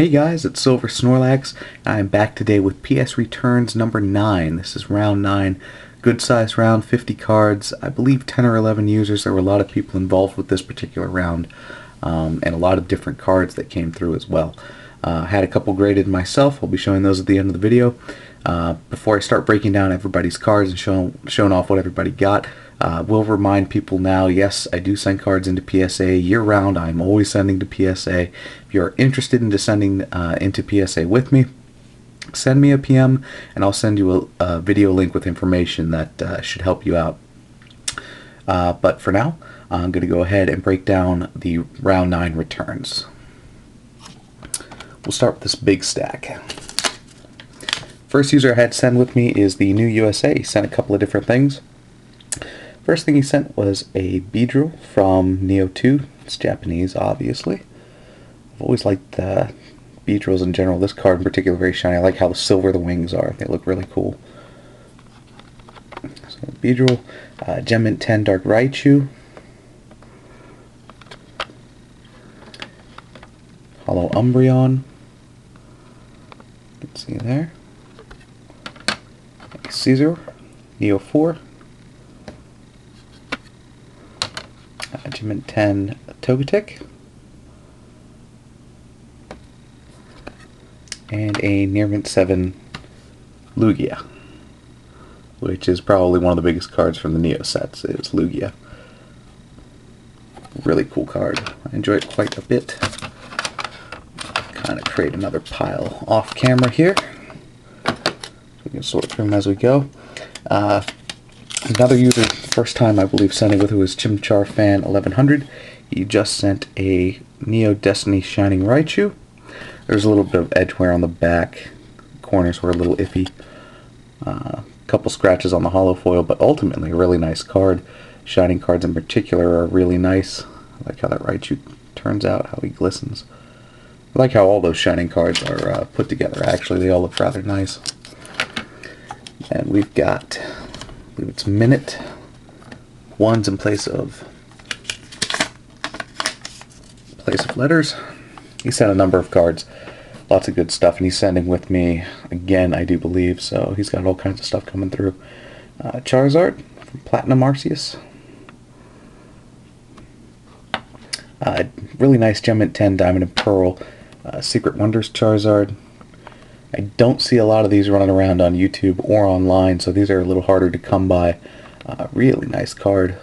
Hey guys, it's Silver Snorlax. I'm back today with PS Returns number 9. This is round 9. Good size round, 50 cards. I believe 10 or 11 users. There were a lot of people involved with this particular round, and a lot of different cards that came through as well. Had a couple graded myself. I'll be showing those at the end of the video. Before I start breaking down everybody's cards and showing off what everybody got, we'll remind people now, yes, I do send cards into PSA year-round. I'm always sending to PSA. If you're interested in sending into PSA with me, send me a PM, and I'll send you a video link with information that should help you out. But for now, I'm going to go ahead and break down the round 9 returns. We'll start with this big stack. First user I had send with me is thenewUSA. He sent a couple of different things. First thing he sent was a Beedrill from Neo 2. It's Japanese, obviously. I've always liked Beedrills in general. This card in particular, very shiny. I like how silver the wings are. They look really cool. So Beedrill, Gem Mint 10 Dark Raichu, Hollow Umbreon. You can see there. Caesar, Neo 4. Gem Mint 10 Togetic, and a Near Mint 7 Lugia, which is probably one of the biggest cards from the Neo sets, is Lugia. Really cool card. I enjoy it quite a bit. Kind of create another pile off camera here. We can sort through them as we go. Another user, first time I believe sending with, who was Chimchar Fan 1100. He just sent a Neo Destiny Shining Raichu. There's a little bit of edge wear on the back. Corners were a little iffy. Couple scratches on the hollow foil, but ultimately a really nice card. Shining cards in particular are really nice. I like how that Raichu turns out, how he glistens. I like how all those shining cards are put together. Actually, they all look rather nice. And we've got, I believe it's minute ones in place of letters. He sent a number of cards, lots of good stuff, and he's sending with me again, I do believe. So he's got all kinds of stuff coming through. Charizard from Platinum Arceus. Really nice Gem Mint 10 Diamond and Pearl Secret Wonders Charizard. I don't see a lot of these running around on YouTube or online, so these are a little harder to come by. Really nice card.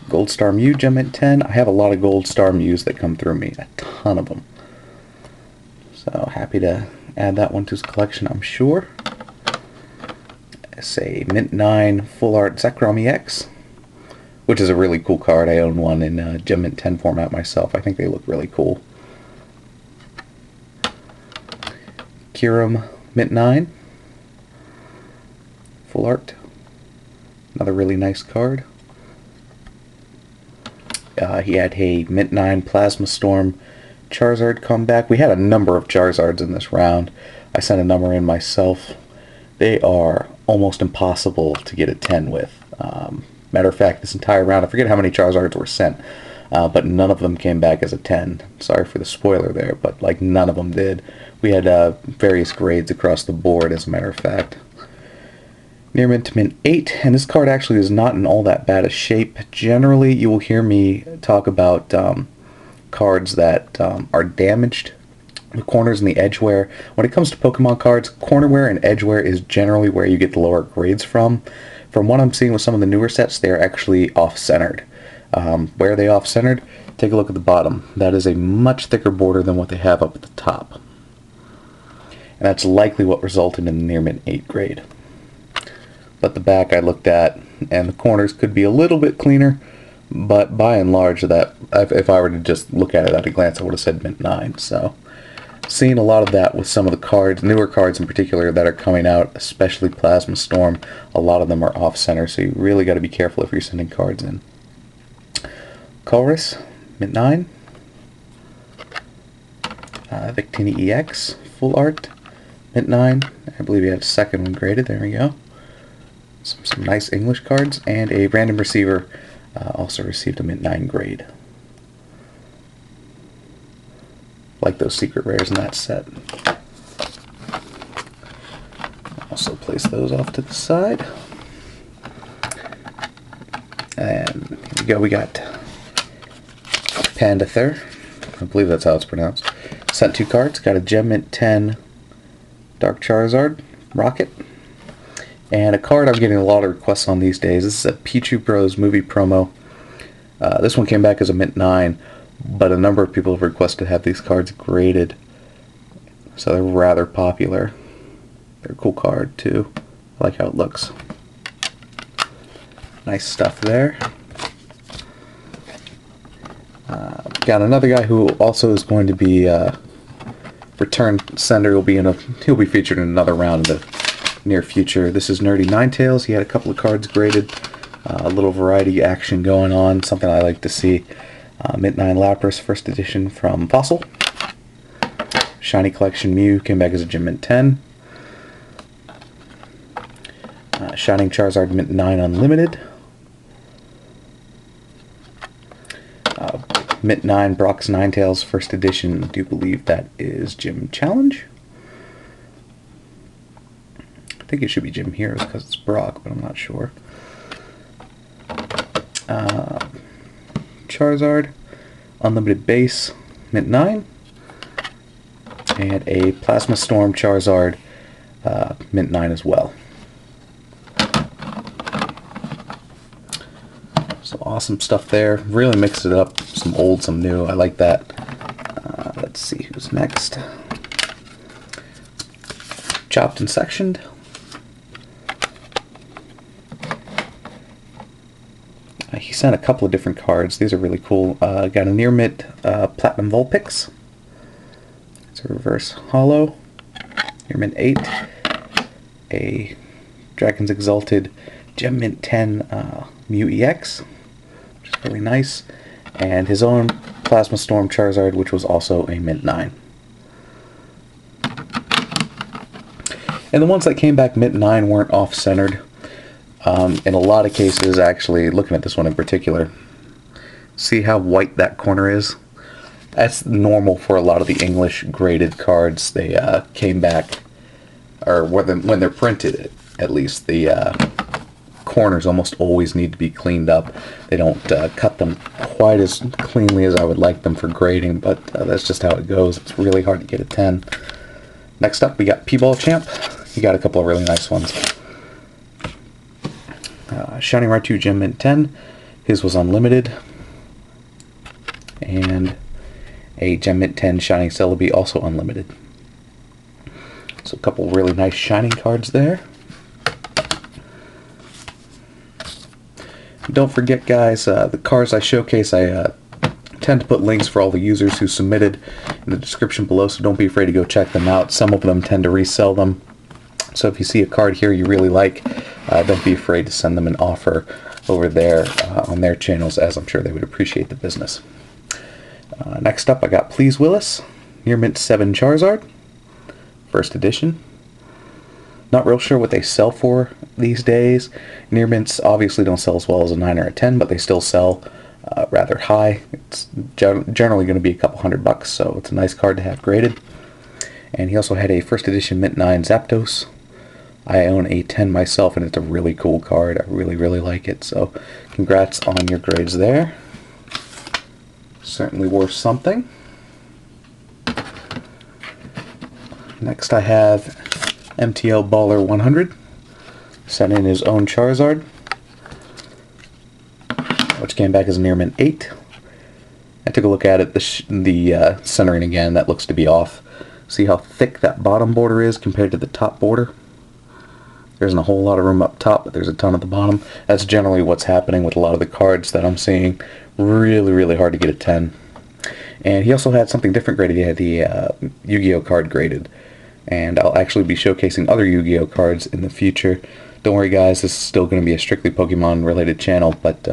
Gold Star Mew Gem Mint 10. I have a lot of Gold Star Mews that come through me, a ton of them. So happy to add that one to his collection, I'm sure. It's a Mint 9 Full Art Zekrom EX, which is a really cool card. I own one in Gem Mint 10 format myself. I think they look really cool. Kyurem Mint 9 Full Art, another really nice card. He had a Mint 9 Plasma Storm Charizard come back. We had a number of Charizards in this round. I sent a number in myself. They are almost impossible to get a 10 with. Matter of fact, this entire round, I forget how many Charizards were sent, but none of them came back as a 10. Sorry for the spoiler there, but like none of them did. We had various grades across the board, as a matter of fact. Near Mint to Mint 8, and this card actually is not in all that bad a shape. Generally, you will hear me talk about cards that are damaged, the corners and the edge wear. When it comes to Pokemon cards, corner wear and edge wear is generally where you get the lower grades from. From what I'm seeing with some of the newer sets, they are actually off-centered. Where are they off-centered? Take a look at the bottom. That is a much thicker border than what they have up at the top. And that's likely what resulted in the Near Mint 8 grade. But the back I looked at, and the corners could be a little bit cleaner, but by and large, that if I were to just look at it at a glance, I would have said Mint 9. So, seeing a lot of that with some of the cards, newer cards in particular, that are coming out, especially Plasma Storm, a lot of them are off-center, so you really got to be careful if you're sending cards in. Colress, Mint 9. Victini EX, Full Art, Mint 9. I believe he had a second one graded. There we go. Some nice English cards, and a random receiver also received a Mint 9 grade. Like those secret rares in that set. Also place those off to the side. And here we go, we got Pandather. I believe that's how it's pronounced. Sent 2 cards. Got a Gem Mint 10 Dark Charizard Rocket. And a card I'm getting a lot of requests on these days. This is a Pichu Bros movie promo. This one came back as a Mint 9, but a number of people have requested to have these cards graded. So they're rather popular. They're a cool card too. I like how it looks. Nice stuff there. Got another guy who also is going to be return sender. He'll be featured in another round in the near future. This is NerdyNinetales. He had a couple of cards graded. A little variety action going on. Something I like to see. Mint 9 Lapras first edition from Fossil. Shiny Collection Mew came back as a Gem Mint 10. Shining Charizard Mint 9 Unlimited. Mint 9 Brock's Ninetales first edition. I do believe that is Gym Challenge. I think it should be Gym Heroes because it's Brock, but I'm not sure. Charizard Unlimited Base Mint 9. And a Plasma Storm Charizard Mint 9 as well. So awesome stuff there. Really mixed it up. Some old, some new. I like that. Let's see who's next. Chopped and Sectioned. He sent a couple of different cards. These are really cool. Got a Near Mint Platinum Vulpix. It's a reverse holo. Near Mint 8. A Dragon's Exalted Gem Mint 10 Mew EX. Which is really nice. And his own Plasma Storm Charizard, which was also a Mint 9. And the ones that came back Mint 9 weren't off-centered. In a lot of cases, actually, looking at this one in particular, see how white that corner is? That's normal for a lot of the English graded cards. They came back, or when they're printed, at least, the corners almost always need to be cleaned up. They don't cut them quite as cleanly as I would like them for grading, but that's just how it goes. It's really hard to get a 10. Next up, we got P-Ball Champ. He got a couple of really nice ones. Shining Raichu Gem Mint 10. His was unlimited. And a Gem Mint 10 Shining Celebi, also unlimited. So a couple really nice shining cards there. Don't forget, guys, the cards I showcase, I tend to put links for all the users who submitted in the description below, so don't be afraid to go check them out. Some of them tend to resell them. So if you see a card here you really like, don't be afraid to send them an offer over there on their channels, as I'm sure they would appreciate the business. Next up, I got pleasewillis, Near Mint 7 Charizard, first edition. Not real sure what they sell for these days. Near Mints obviously don't sell as well as a 9 or a 10, but they still sell rather high. It's generally going to be a couple $100, so it's a nice card to have graded. And he also had a first edition Mint 9 Zapdos. I own a 10 myself, and it's a really cool card. I really, really like it. So congrats on your grades there. Certainly worth something. Next I have MTL Baller 100. Sent in his own Charizard, which came back as a Near Mint 8. I took a look at it, the centering again, that looks to be off. See how thick that bottom border is compared to the top border? There isn't a whole lot of room up top, but there's a ton at the bottom. That's generally what's happening with a lot of the cards that I'm seeing. Really, really hard to get a 10. And he also had something different graded. He had the Yu-Gi-Oh card graded. And I'll actually be showcasing other Yu-Gi-Oh cards in the future. Don't worry, guys, this is still going to be a strictly Pokemon-related channel, but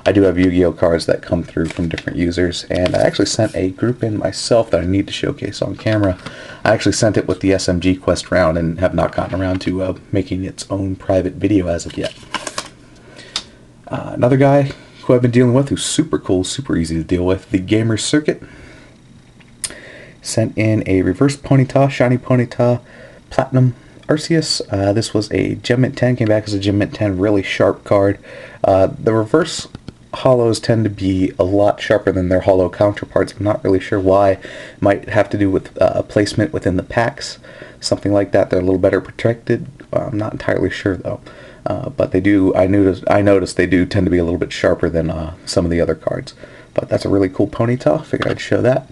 I do have Yu-Gi-Oh cards that come through from different users, and I actually sent a group in myself that I need to showcase on camera. I actually sent it with the SMG Quest round and have not gotten around to making its own private video as of yet. Another guy who I've been dealing with who's super cool, super easy to deal with, TheGamersCircuit. Sent in a reverse Ponyta, shiny Ponyta, Platinum Arceus. This was a Gem Mint 10, came back as a Gem Mint 10, really sharp card. The reverse hollows tend to be a lot sharper than their hollow counterparts. I'm not really sure why. It might have to do with placement within the packs, something like that. They're a little better protected. I'm not entirely sure though. But they do. I noticed they do tend to be a little bit sharper than some of the other cards. But that's a really cool Ponyta. Figured I'd show that.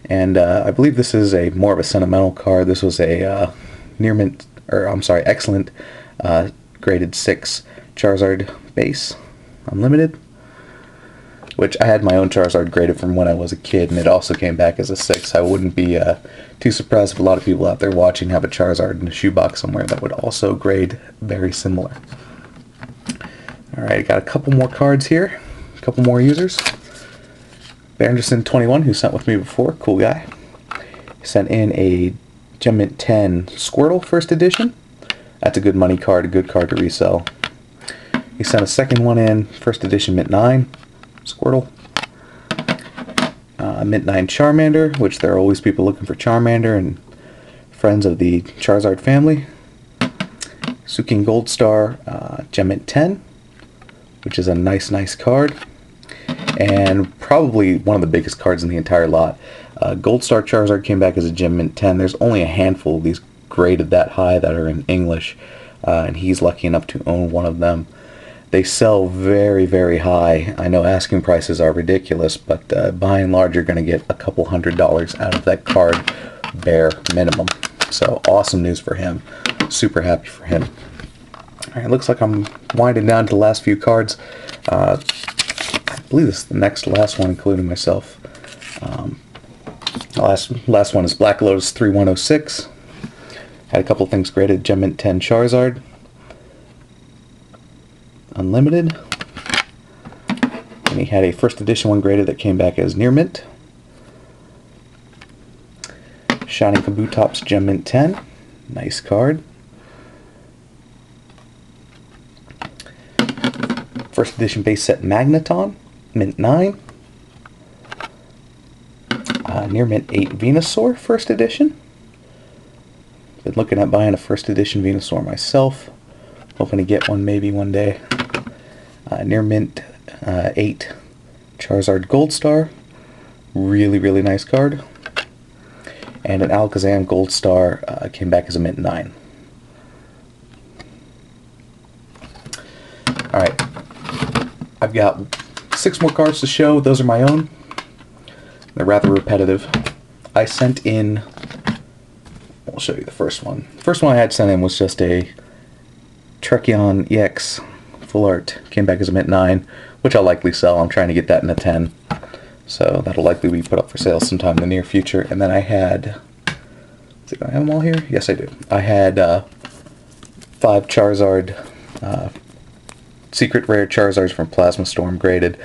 And I believe this is more of a sentimental card. This was a excellent graded 6 Charizard base, unlimited. Which I had my own Charizard graded from when I was a kid, and it also came back as a 6. I wouldn't be too surprised if a lot of people out there watching have a Charizard in a shoebox somewhere that would also grade very similar. Alright, got a couple more cards here, a couple more users. Banderson21, who sent with me before, cool guy, sent in a Gem Mint 10 Squirtle first edition. That's a good money card, a good card to resell. He sent a second one in, first edition Mint 9 Squirtle. Mint 9 Charmander, which there are always people looking for Charmander and friends of the Charizard family. Suking Gold Star Gem Mint 10, which is a nice card. And probably one of the biggest cards in the entire lot. Gold Star Charizard came back as a Gem Mint 10. There's only a handful of these graded that high that are in English, and he's lucky enough to own one of them. They sell very high. I know asking prices are ridiculous, but by and large you're going to get a couple $100 out of that card, bare minimum. So awesome news for him. Super happy for him. Alright, looks like I'm winding down to the last few cards. I believe this is the next to last one, including myself. The last one is Black Lotus 3106. Had a couple things graded. Gem Mint 10 Charizard, unlimited. And he had a first edition one graded that came back as Near Mint. Shiny Kabutops Gem Mint 10. Nice card. First edition base set Magneton, Mint 9. Near Mint 8 Venusaur, first edition. Been looking at buying a first edition Venusaur myself. Hoping to get one maybe one day. Near Mint 8 Charizard Gold Star. Really nice card. And an Alakazam Gold Star came back as a Mint 9. Alright. I've got 6 more cards to show. Those are my own. They're rather repetitive. I sent in... I'll show you the first one. The first one I had sent in was just a Trekion EX Full Art. Came back as a Mint 9, which I'll likely sell. I'm trying to get that in a 10. So that'll likely be put up for sale sometime in the near future. And then I had... Do I have them all here? Yes, I do. I had 5 Charizard... Secret Rare Charizards from Plasma Storm graded.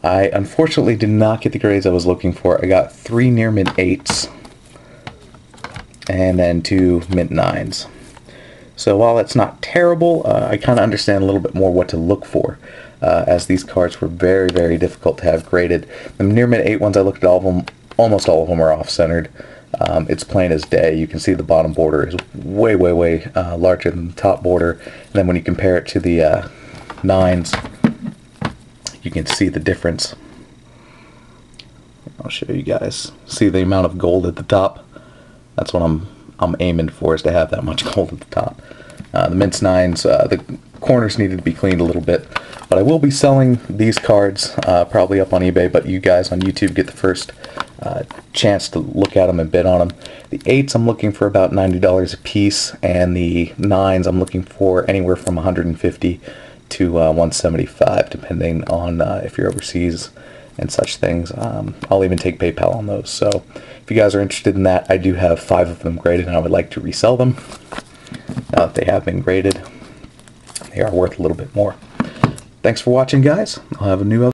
I unfortunately did not get the grades I was looking for. I got 3 Near Mint 8s and then 2 Mint 9s. So while that's not terrible, I kind of understand a little bit more what to look for, as these cards were very difficult to have graded. The Near Mint 8 ones, I looked at all of them, almost all of them are off-centered. It's plain as day. You can see the bottom border is way larger than the top border. And then when you compare it to the 9s, you can see the difference. I'll show you guys. See the amount of gold at the top? That's what I'm aiming for, is to have that much gold at the top. The Mints 9s, the corners needed to be cleaned a little bit, but I will be selling these cards probably up on eBay, but you guys on YouTube get the first chance to look at them and bid on them. The 8s I'm looking for about $90 a piece, and the 9s I'm looking for anywhere from $150 to $175, depending on if you're overseas and such things. I'll even take PayPal on those. So if you guys are interested in that, I do have 5 of them graded, and I would like to resell them. Now that they have been graded, they are worth a little bit more. Thanks for watching, guys. I'll have a new